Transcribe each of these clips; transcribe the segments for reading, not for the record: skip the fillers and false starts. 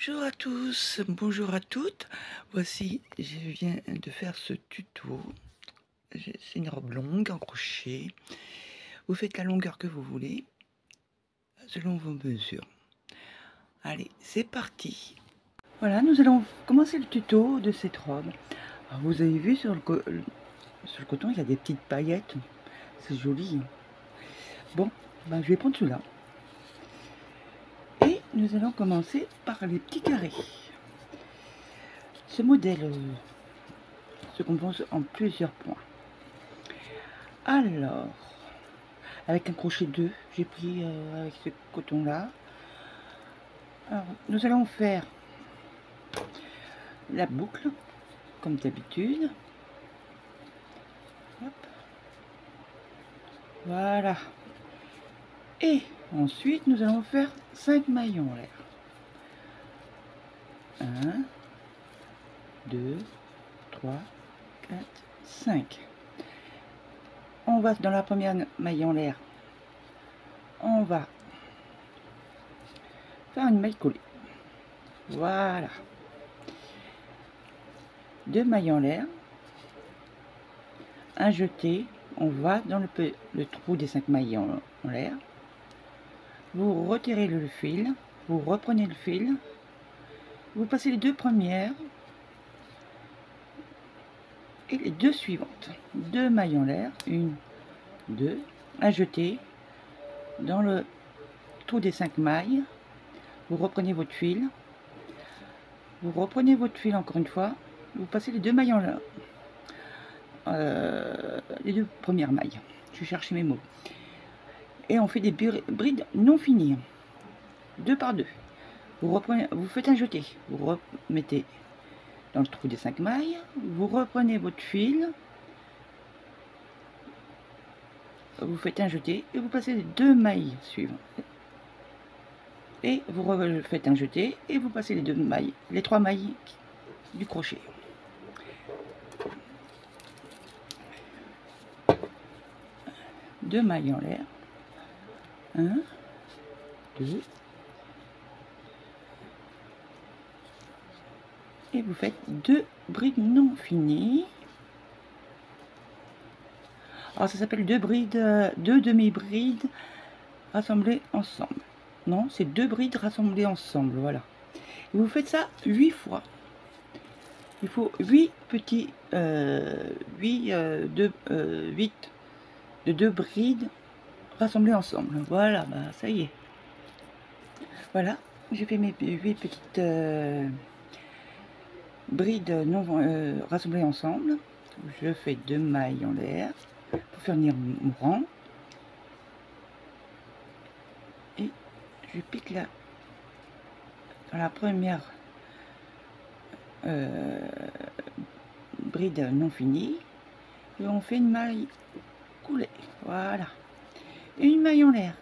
Bonjour à tous, bonjour à toutes. Voici, je viens de faire ce tuto. C'est une robe longue en crochet. Vous faites la longueur que vous voulez, selon vos mesures. Allez, c'est parti. Voilà, nous allons commencer le tuto de cette robe. Alors, vous avez vu sur le coton, il y a des petites paillettes. C'est joli. Bon, ben, je vais prendre celui-là. Et nous allons commencer par les petits carrés. Ce modèle se compose en plusieurs points. Alors, avec un crochet 2, j'ai pris avec ce coton là. Alors, nous allons faire la boucle comme d'habitude. Voilà. Et ensuite nous allons faire 5 maillons en l'air. 1, 2, 3, 4, 5. On va dans la première maille en l'air. On va faire une maille collée. Voilà. 2 mailles en l'air. Un jeté. On va dans le trou des 5 mailles en l'air. Vous retirez le fil. Vous reprenez le fil. Vous passez les 2 premières. Et les 2 suivantes. 2 mailles en l'air. 1, 2. Un jeté. Dans le trou des 5 mailles. Vous reprenez votre fil. Vous reprenez votre fil encore une fois. Vous passez les 2 mailles en l'air. Les 2 premières mailles. Je vais chercher mes mots. Et on fait des brides non finies. 2 par 2. Vous faites un jeté. Vous remettez dans le trou des 5 mailles. Vous reprenez votre fil. Vous faites un jeté et vous passez les 2 mailles suivantes. Et vous faites un jeté et vous passez les 2 mailles, les 3 mailles du crochet. Deux mailles en l'air. 1, 2. Et vous faites 2 brides non finies. Alors ça s'appelle 2 brides, 2 demi-brides rassemblées ensemble. Non, c'est 2 brides rassemblées ensemble, voilà. Et vous faites ça 8 fois. Il faut 8 petits, 8 de 2 brides rassemblées ensemble. Voilà, bah ça y est. Voilà, j'ai fait mes 8 petites brides non rassemblées ensemble. Je fais 2 mailles en l'air pour faire venir mon rang. Et je pique là dans la première bride non finie et on fait une maille coulée. Voilà, et une maille en l'air.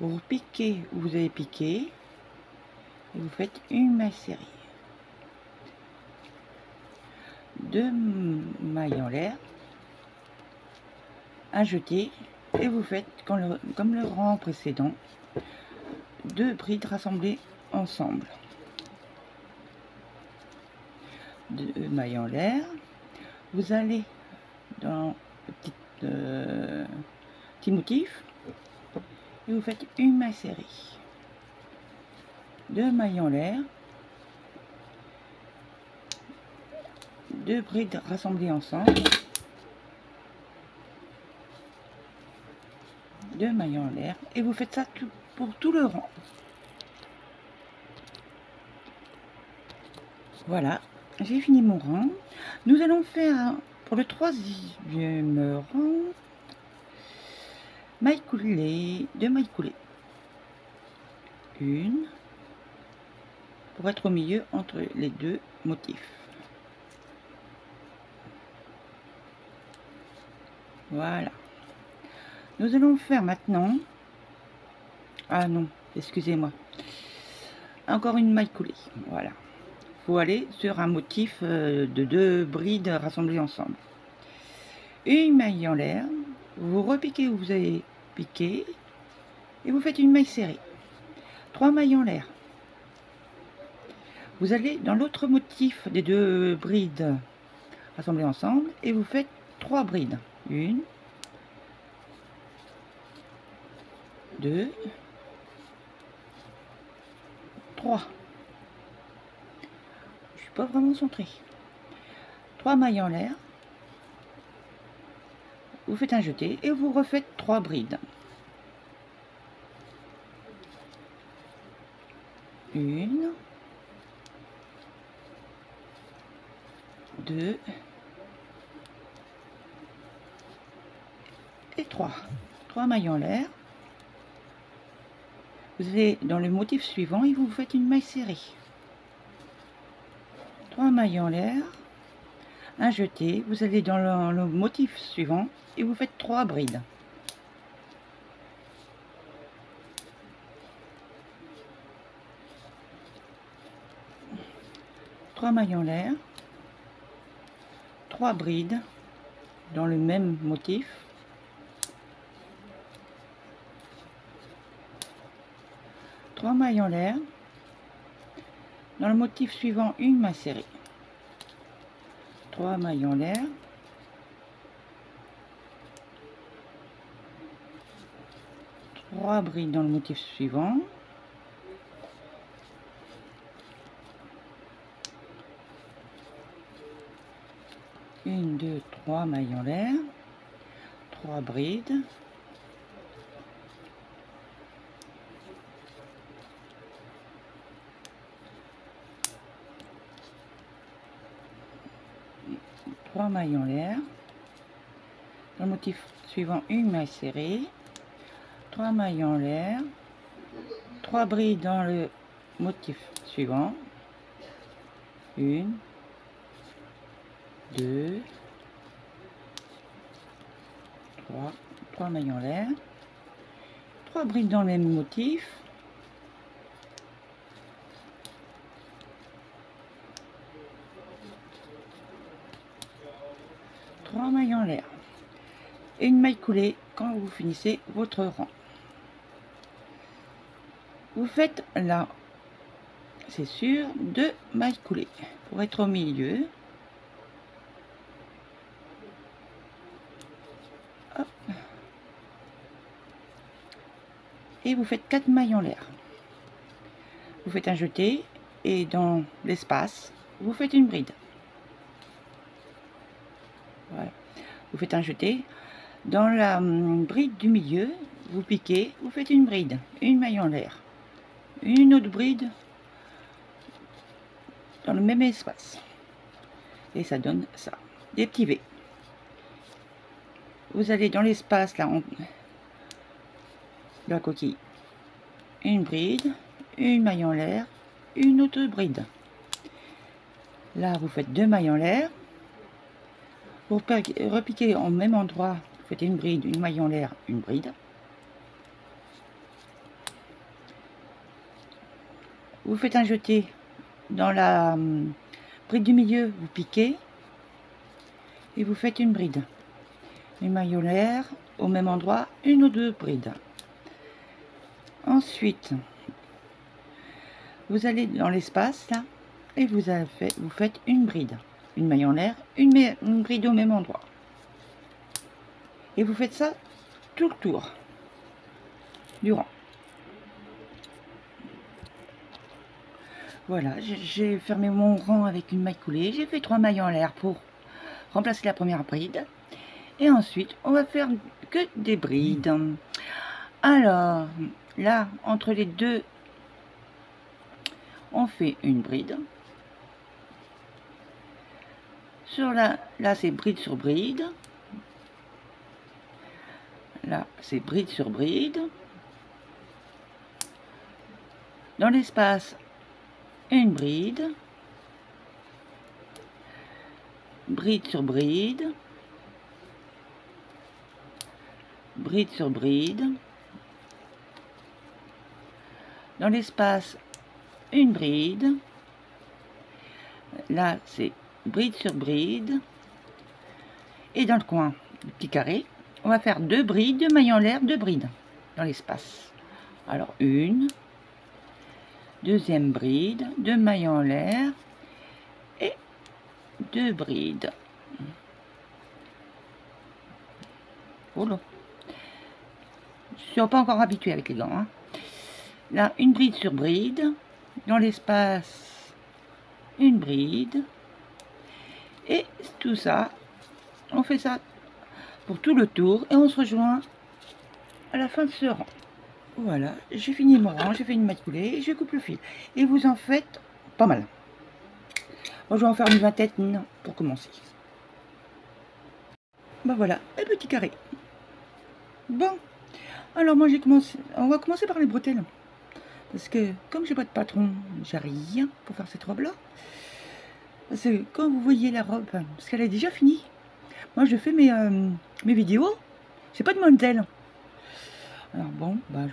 Vous piquez où vous avez piqué et vous faites une maille serrée. 2 mailles en l'air, un jeté et vous faites comme le rang précédent, 2 brides rassemblées ensemble. 2 mailles en l'air. Vous allez dans le petit motif et vous faites une maille serrée. 2 mailles en l'air, 2 brides rassemblées ensemble, 2 mailles en l'air et vous faites ça pour tout le rang. Voilà, j'ai fini mon rang. Nous allons faire pour le 3e rang maille coulée, 2 mailles coulées, une pour être au milieu entre les 2 motifs. Voilà. Nous allons faire maintenant, ah non, excusez-moi, encore une maille coulée. Voilà, faut aller sur un motif de 2 brides rassemblées ensemble. Une maille en l'air, vous repiquez où vous avez piqué et vous faites une maille serrée. 3 mailles en l'air, Vous allez dans l'autre motif des deux brides rassemblées ensemble et vous faites 3 brides. 1, 2, 3. Je suis pas vraiment centrée. 3 mailles en l'air. Vous faites un jeté et vous refaites 3 brides. 1, 2 et 3. 3 mailles en l'air. Vous allez dans le motif suivant et vous faites une maille serrée. 3 mailles en l'air, un jeté, vous allez dans le motif suivant et vous faites 3 brides. 3 mailles en l'air, 3 brides dans le même motif. Trois mailles en l'air, dans le motif suivant une maille serrée. 3 mailles en l'air, 3 brides dans le motif suivant, une, 2, 3 mailles en l'air, 3 brides, trois mailles en l'air, dans le motif suivant une maille serrée, 3 mailles en l'air, 3 brides dans le motif suivant, 1, 2, 3 mailles en l'air, 3 brides dans le même motif, trois mailles en l'air et une maille coulée quand vous finissez votre rang. Vous faites là, c'est sûr, 2 mailles coulées pour être au milieu. Hop. Et vous faites 4 mailles en l'air. Vous faites un jeté et dans l'espace, vous faites une bride. Voilà. Vous faites un jeté. Dans la bride du milieu, vous piquez, vous faites une bride, une maille en l'air, une autre bride dans le même espace. Et ça donne ça, des petits V. Vous allez dans l'espace là, de la coquille, une bride, une maille en l'air, une autre bride. Là, vous faites 2 mailles en l'air. Vous repiquez au même endroit, vous faites une bride, une maille en l'air, une bride. Vous faites un jeté dans la bride du milieu, vous piquez et vous faites une bride. Une maille en l'air, au même endroit, une ou deux brides. Ensuite, vous allez dans l'espace là et vous faites une bride. Une maille en l'air, une bride au même endroit. Et vous faites ça tout le tour du rang. Voilà, j'ai fermé mon rang avec une maille coulée. J'ai fait 3 mailles en l'air pour remplacer la première bride. Et ensuite, on va faire que des brides. Alors, là, entre les deux, on fait une bride. Sur là c'est bride sur bride. Là, c'est bride sur bride. Dans l'espace, une bride. Bride sur bride. Bride sur bride. Dans l'espace, une bride. Là, c'est bride sur bride. Et dans le coin, le petit carré, on va faire 2 brides, 2 mailles en l'air, 2 brides dans l'espace. Alors, 1, deuxième bride, 2 mailles en l'air et 2 brides. Oh là, je ne suis pas encore habituée avec les gants, hein. Là, une bride sur bride, dans l'espace, une bride, et tout ça, on fait ça pour tout le tour, et on se rejoint à la fin de ce rang. Voilà, j'ai fini mon rang, j'ai fait une maille coulée, et je coupe le fil. Et vous en faites pas mal. Moi, je vais en faire une vingtaine pour commencer. Ben voilà, un petit carré. Bon, alors moi j'ai commencé, on va commencer par les bretelles. Parce que comme j'ai pas de patron, j'ai rien pour faire cette robe-là. Parce que quand vous voyez la robe, parce qu'elle est déjà finie. Moi je fais mes vidéos, j'ai pas de modèle. Alors bon, bah,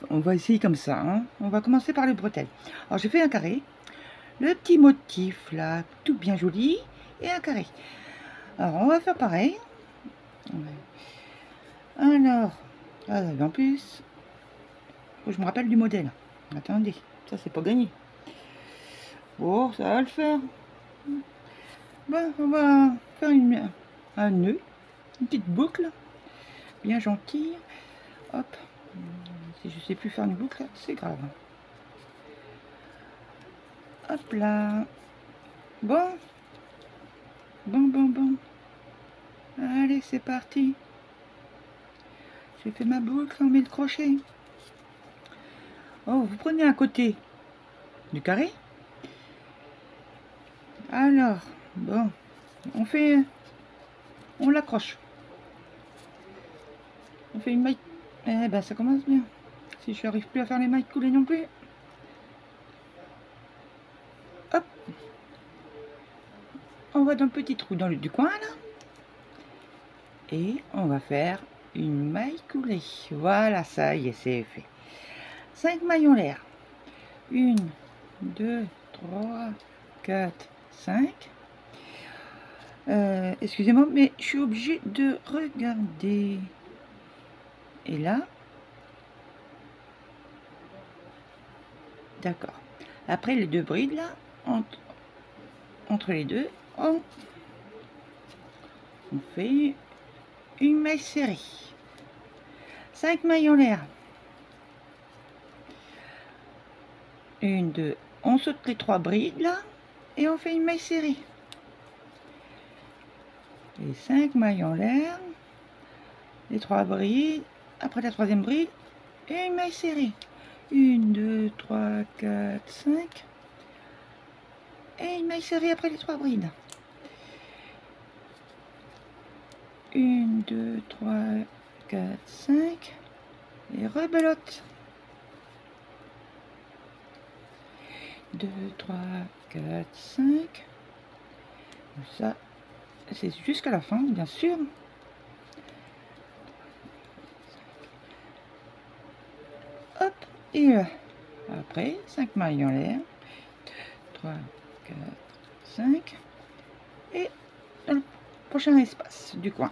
on va essayer comme ça, hein. On va commencer par les bretelles. Alors j'ai fait un carré, le petit motif là, tout bien joli, et un carré. Alors on va faire pareil. Alors, en plus, faut que je me rappelle du modèle. Attendez, ça c'est pas gagné. Oh, ça va le faire. Bon, on va faire un nœud, une petite boucle, bien gentille. Hop, si je sais plus faire une boucle, c'est grave. Hop là. Bon. Bon. Allez, c'est parti. J'ai fait ma boucle, on met le crochet. Oh, vous prenez un côté du carré. Alors, bon, on l'accroche. On fait une maille. Eh ben, ça commence bien. Si je n'arrive plus à faire les mailles coulées non plus. Hop. On va dans le petit trou du coin là. Et on va faire une maille coulée. Voilà, ça y est, c'est fait. 5 mailles en l'air. 1, 2, 3, 4, 5. Excusez-moi, mais je suis obligée de regarder. Et là, d'accord. Après les deux brides là, entre les deux, on fait une maille serrée. 5 mailles en l'air. 1, 2, on saute les 3 brides là, et on fait une maille serrée. Et 5 mailles en l'air, les 3 brides, après la troisième bride, et une maille serrée. 1, 2, 3, 4, 5. Et une maille serrée après les 3 brides. 1, 2, 3, 4, 5. Et rebelote. 2, 3, 4, 5. Ça, c'est jusqu'à la fin, bien sûr. Hop, et après, 5 mailles en l'air. 3, 4, 5. Et dans le prochain espace du coin.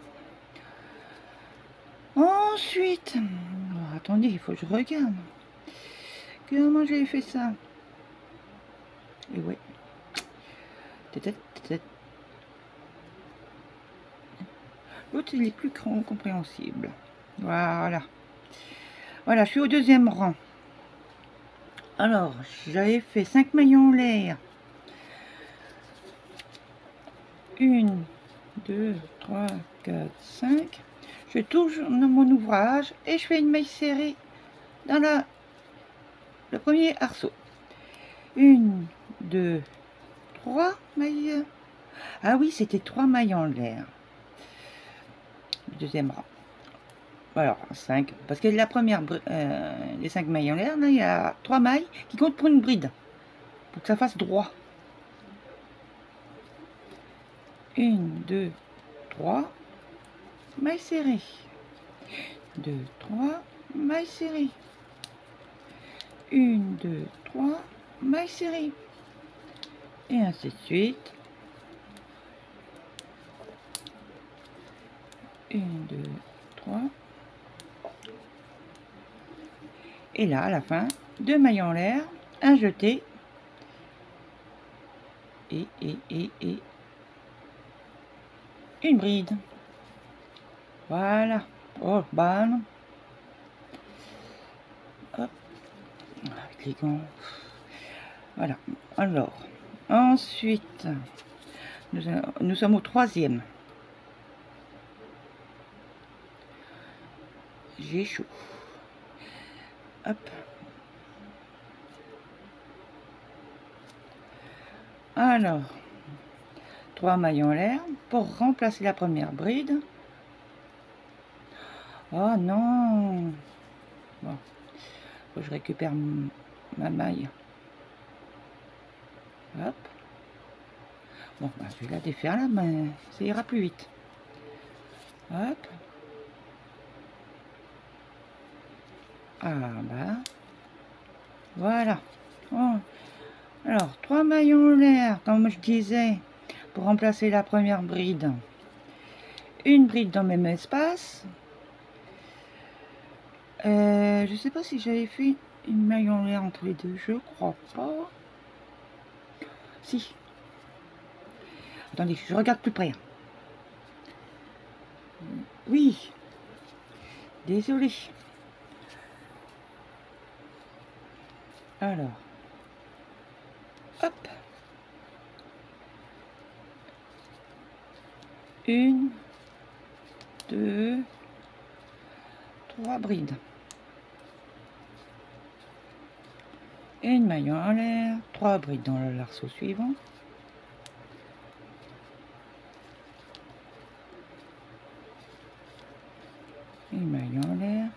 Ensuite, alors, attendez, il faut que je regarde. Comment j'avais fait ça? Et ouais. Peut-être. L'autre, il est plus compréhensible. Voilà. Voilà, je suis au deuxième rang. Alors, j'avais fait 5 maillons en l'air. 1, 2, 3, 4, 5. Je touche dans mon ouvrage et je fais une maille serrée dans le premier arceau. 1, 2, 3 mailles. Ah oui, c'était 3 mailles en l'air. Deuxième rang. Alors, 5. Parce que la première, les 5 mailles en l'air, là, il y a 3 mailles qui comptent pour une bride. Pour que ça fasse droit. 1, 2, 3. Maille serrée. 2, 3. Maille serrée. 1, 2, 3. Maille serrée. Et ainsi de suite. 1, 2, 3. Et là, à la fin, 2 mailles en l'air, un jeté et une bride. Voilà. Oh, bam. Hop. Avec les gants. Voilà. Alors, ensuite, nous sommes au troisième. J'ai chaud. Hop. Alors, 3 mailles en l'air pour remplacer la première bride. Oh non. Bon, faut que je récupère ma maille. Hop. Bon, bah, je vais la défaire là, mais ça ira plus vite. Hop. Ah bah. Voilà. Oh. Alors, 3 mailles en l'air, comme je disais, pour remplacer la première bride. Une bride dans le même espace. Je sais pas si j'avais fait une maille en l'air entre les deux, je crois pas. Si. Attendez, je regarde plus près. Oui. Désolé. Alors. Hop. Une, deux, 3 brides. Une maille en l'air, 3 brides dans le larceau suivant. Une maille en l'air,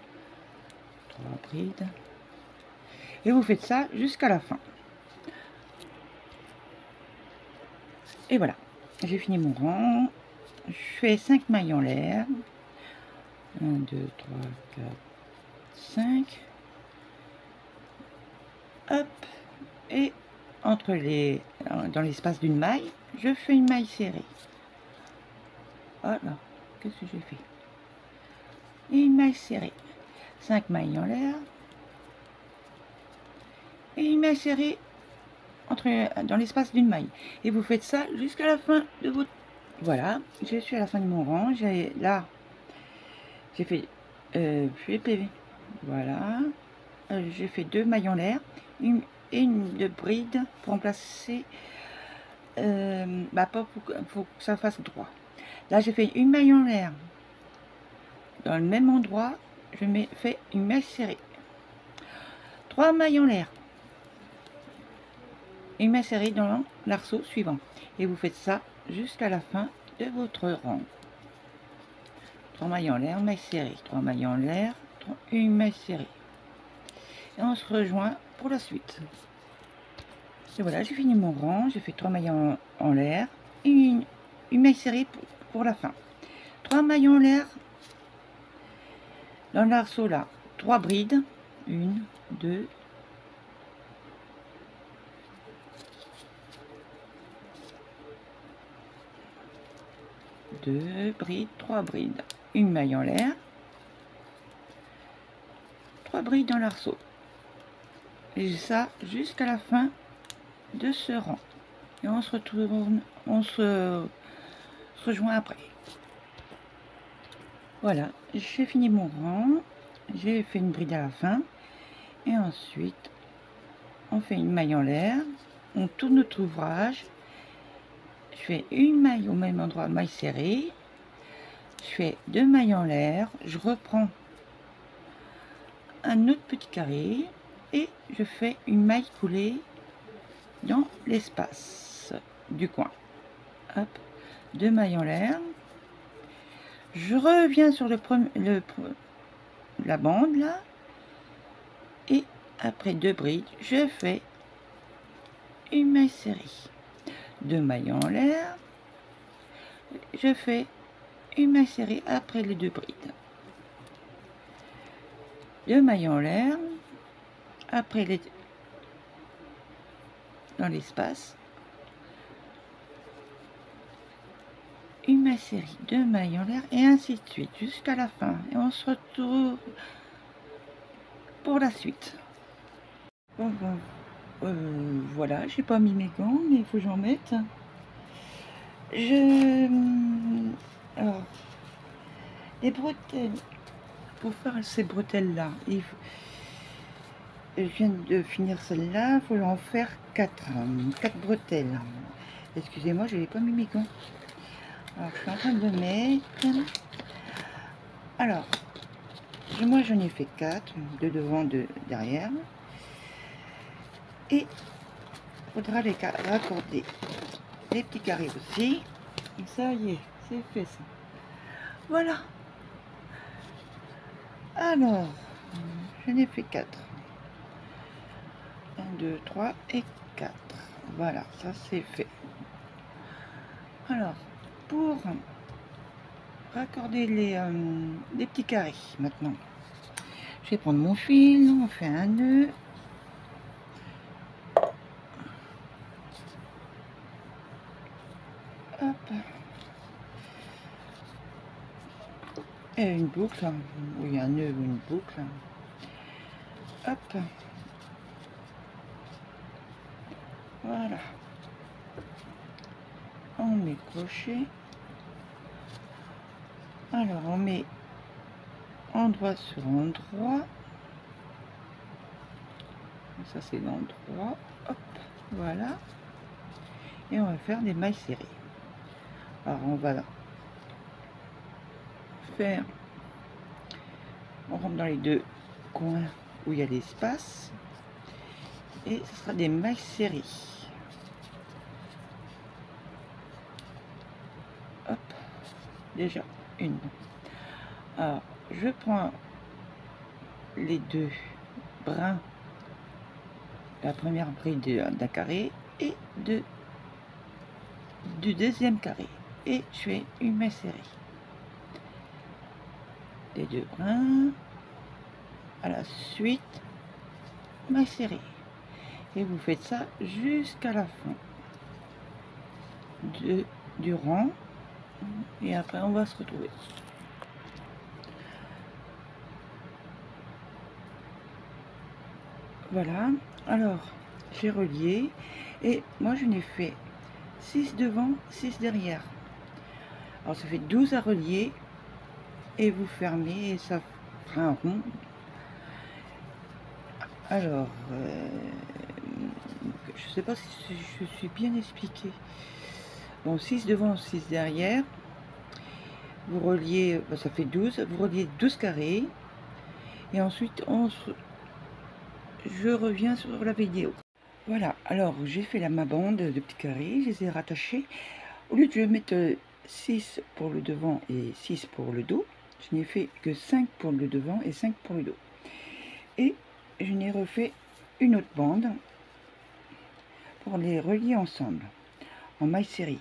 3 brides. Et vous faites ça jusqu'à la fin. Et voilà, j'ai fini mon rang. Je fais 5 mailles en l'air. 1, 2, 3, 4, 5. Hop. Et entre dans l'espace d'une maille, je fais une maille serrée. Voilà. Qu'est-ce que j'ai fait? Et une maille serrée. 5 mailles en l'air. Et une maille serrée dans l'espace d'une maille. Et vous faites ça jusqu'à la fin de votre... Voilà, je suis à la fin de mon rang. Là, j'ai fait PV. Voilà. J'ai fait 2 mailles en l'air et une de bride pour remplacer... pas pour que ça fasse droit. Là, j'ai fait une maille en l'air. Dans le même endroit, je fais une maille serrée. 3 mailles en l'air. Une maille serrée dans l'arceau suivant. Et vous faites ça jusqu'à la fin de votre rang. 3 mailles en l'air, maille serrée. 3 mailles en l'air, une maille serrée. Et on se rejoint pour la suite. Et voilà, j'ai fini mon rang. J'ai fait 3 mailles en l'air et une maille serrée pour la fin. 3 mailles en l'air dans l'arceau là. 3 brides. 1, 2, 2 brides, 3 brides, une maille en l'air, 3 brides dans l'arceau. Et ça jusqu'à la fin de ce rang. Et on se retourne, on se rejoint après. Voilà, j'ai fini mon rang, j'ai fait une bride à la fin. Et ensuite, on fait une maille en l'air, on tourne notre ouvrage. Je fais une maille au même endroit, maille serrée. Je fais 2 mailles en l'air, je reprends un autre petit carré et je fais une maille coulée dans l'espace du coin. Hop, 2 mailles en l'air. Je reviens sur la bande là et après 2 brides, je fais une maille serrée. 2 mailles en l'air, je fais une maille serrée après les 2 brides. 2 mailles en l'air, après dans l'espace, une maille serrée, 2 mailles en l'air et ainsi de suite jusqu'à la fin. Et on se retrouve pour la suite. Bon, voilà, j'ai pas mis mes gants, mais il faut que j'en mette. Je... Alors, les bretelles, pour faire ces bretelles-là, je viens de finir celle-là, il faut en faire 4 bretelles. Excusez-moi, je n'avais pas mis mes gants. Alors, je suis en train de mettre. Alors, moi j'en ai fait 4, de devant, de derrière. Et il faudra les raccorder. Les petits carrés aussi. Ça y est, c'est fait ça. Voilà. Alors, j'en ai fait 4. 1, 2, 3 et 4. Voilà, ça c'est fait. Alors, pour raccorder les petits carrés, maintenant, je vais prendre mon fil, on fait un nœud. Hop. Et une boucle, oui, un nœud ou une boucle. Hop. Voilà. On met crochet. Alors, on met endroit sur endroit. Ça, c'est l'endroit. Hop, voilà. Et on va faire des mailles serrées. Alors, on va faire... On rentre dans les deux coins où il y a l'espace. Et ce sera des mailles serrées. Hop, déjà une. Alors, je prends les deux brins, la première bride d'un carré et du deuxième carré, et je fais une maille serrée. Les deux brins, à la suite, maille serrée. Et vous faites ça jusqu'à la fin du rang, et après on va se retrouver. Voilà, alors j'ai relié, et moi je n'ai fait 6 devant, 6 derrière. Alors ça fait 12 à relier, et vous fermez et ça fera un rond. Alors, je sais pas si je suis bien expliqué. Bon, 6 devant, 6 derrière. Vous reliez, ça fait 12, vous reliez 12 carrés. Et ensuite, je reviens sur la vidéo. Voilà, alors j'ai fait ma bande de petits carrés, je les ai rattachés. Au lieu de mettre 6 pour le devant et 6 pour le dos, je n'ai fait que 5 pour le devant et 5 pour le dos. Et je n'ai refait une autre bande pour les relier ensemble en maille serrée,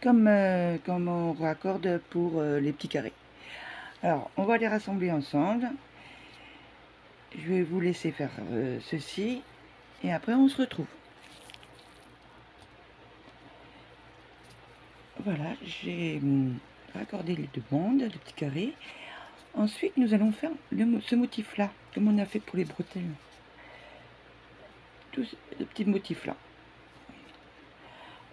comme on raccorde pour les petits carrés. Alors on va les rassembler ensemble. Je vais vous laisser faire ceci et après on se retrouve. Voilà, j'ai raccordé les deux bandes, les petits carrés. Ensuite nous allons faire ce motif là, comme on a fait pour les bretelles. Tous ces petits motifs là.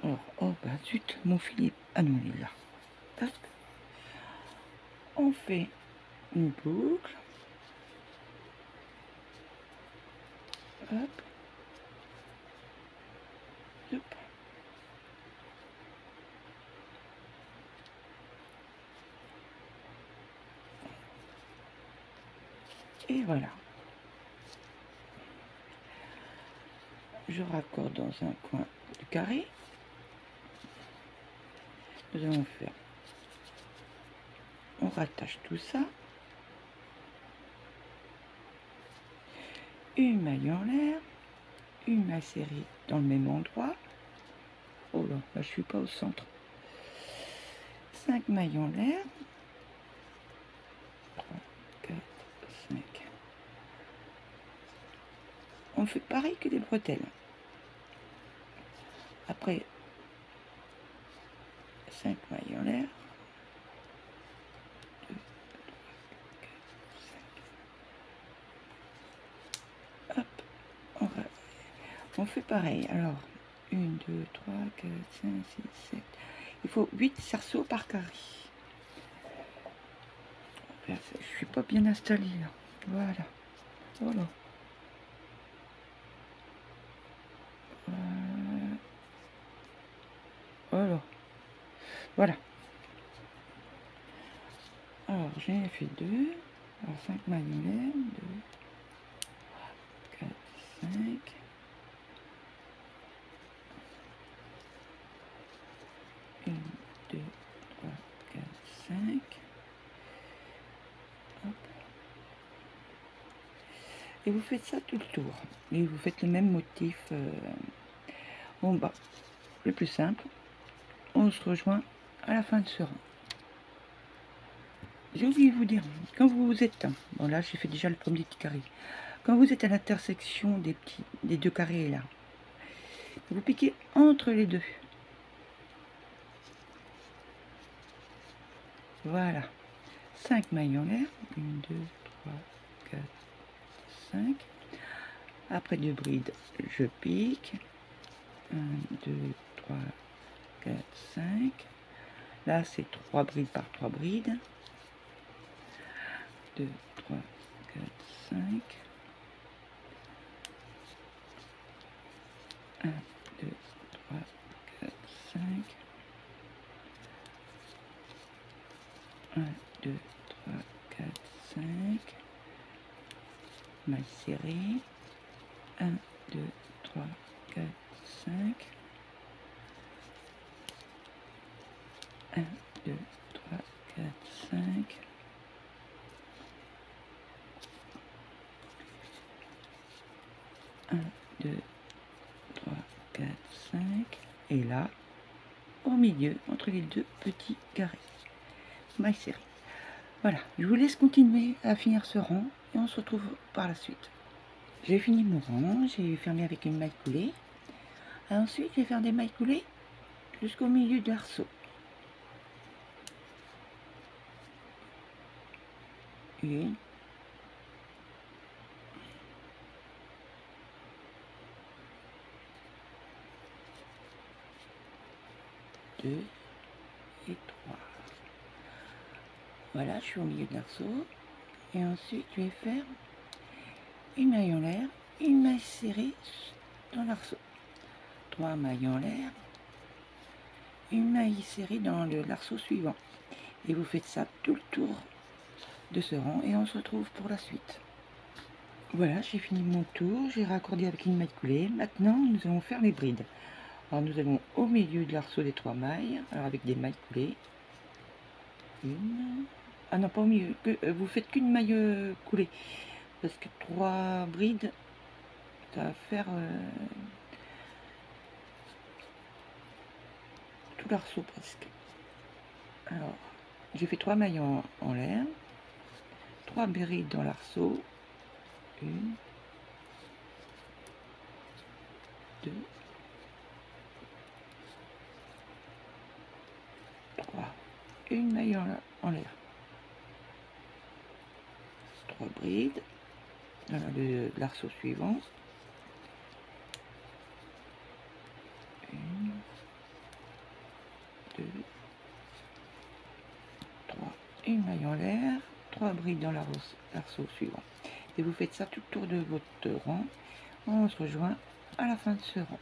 Alors, oh bah zut, mon fil est... Ah non, il est là. Tac. On fait une boucle. Hop. Hop. Et voilà. Je raccorde dans un coin du carré. Nous allons faire... On rattache tout ça. Une maille en l'air. Une maille serrée dans le même endroit. Oh là, là je suis pas au centre. 5 mailles en l'air. 3, 4, 5. On fait pareil que les bretelles. Après, 5 mailles en l'air. 2, 3, 4, 5. Hop, fait pareil. Alors, 1, 2, 3, 4, 5, 6, 7. Il faut 8 cerceaux par carré. Je suis pas bien installée là. Voilà. Voilà. Voilà. Voilà. Alors, j'ai fait 2. Alors, 5 maillets. 2, 4, 5. Une, 2, 3, 4, 5. Hop. Et vous faites ça tout le tour. Et vous faites le même motif en bas. Le plus simple. On se rejoint à la fin de ce rang. J'ai oublié de vous dire, quand vous êtes, bon là j'ai fait déjà le premier petit carré, quand vous êtes à l'intersection des deux carrés là, vous piquez entre les deux. Voilà. 5 mailles en l'air. 1, 2, 3, 4, 5. Après 2 brides, je pique. 1, 2, 3, 4, 5. Là, c'est 3 brides par 3 brides. 2, 3, 4, 5. 1, 2, 3, 4, 5. 1, 2, 3, 4, 5. Maille serrée. 1, 2, 3, 4, 5. 1, 2, 3, 4, 5. 1, 2, 3, 4, 5. Et là, au milieu, entre les deux petits carrés. Maille serrée. Voilà, je vous laisse continuer à finir ce rang et on se retrouve par la suite. J'ai fini mon rang, j'ai fermé avec une maille coulée. Ensuite, je vais faire des mailles coulées jusqu'au milieu de l'arceau. Une, deux et trois. Voilà, je suis au milieu de l'arceau. Et ensuite, je vais faire une maille en l'air, une maille serrée dans l'arceau. 3 mailles en l'air, une maille serrée dans l'arceau suivant. Et vous faites ça tout le tour de ce rang et on se retrouve pour la suite. Voilà, j'ai fini mon tour, j'ai raccordé avec une maille coulée. Maintenant, nous allons faire les brides. Alors, nous allons au milieu de l'arceau des 3 mailles, alors avec des mailles coulées. Une... Ah non, pas au milieu, vous faites qu'une maille coulée. Parce que 3 brides, ça va faire tout l'arceau presque. Alors, j'ai fait 3 mailles en l'air, 3 brides dans l'arceau. 1, 2, 3. Une maille en l'air. 3 brides dans l'arceau suivant. 1, 2, 3. Une maille en l'air, 3 brides dans l'arceau suivant. Et vous faites ça tout le tour de votre rang. On se rejoint à la fin de ce rang.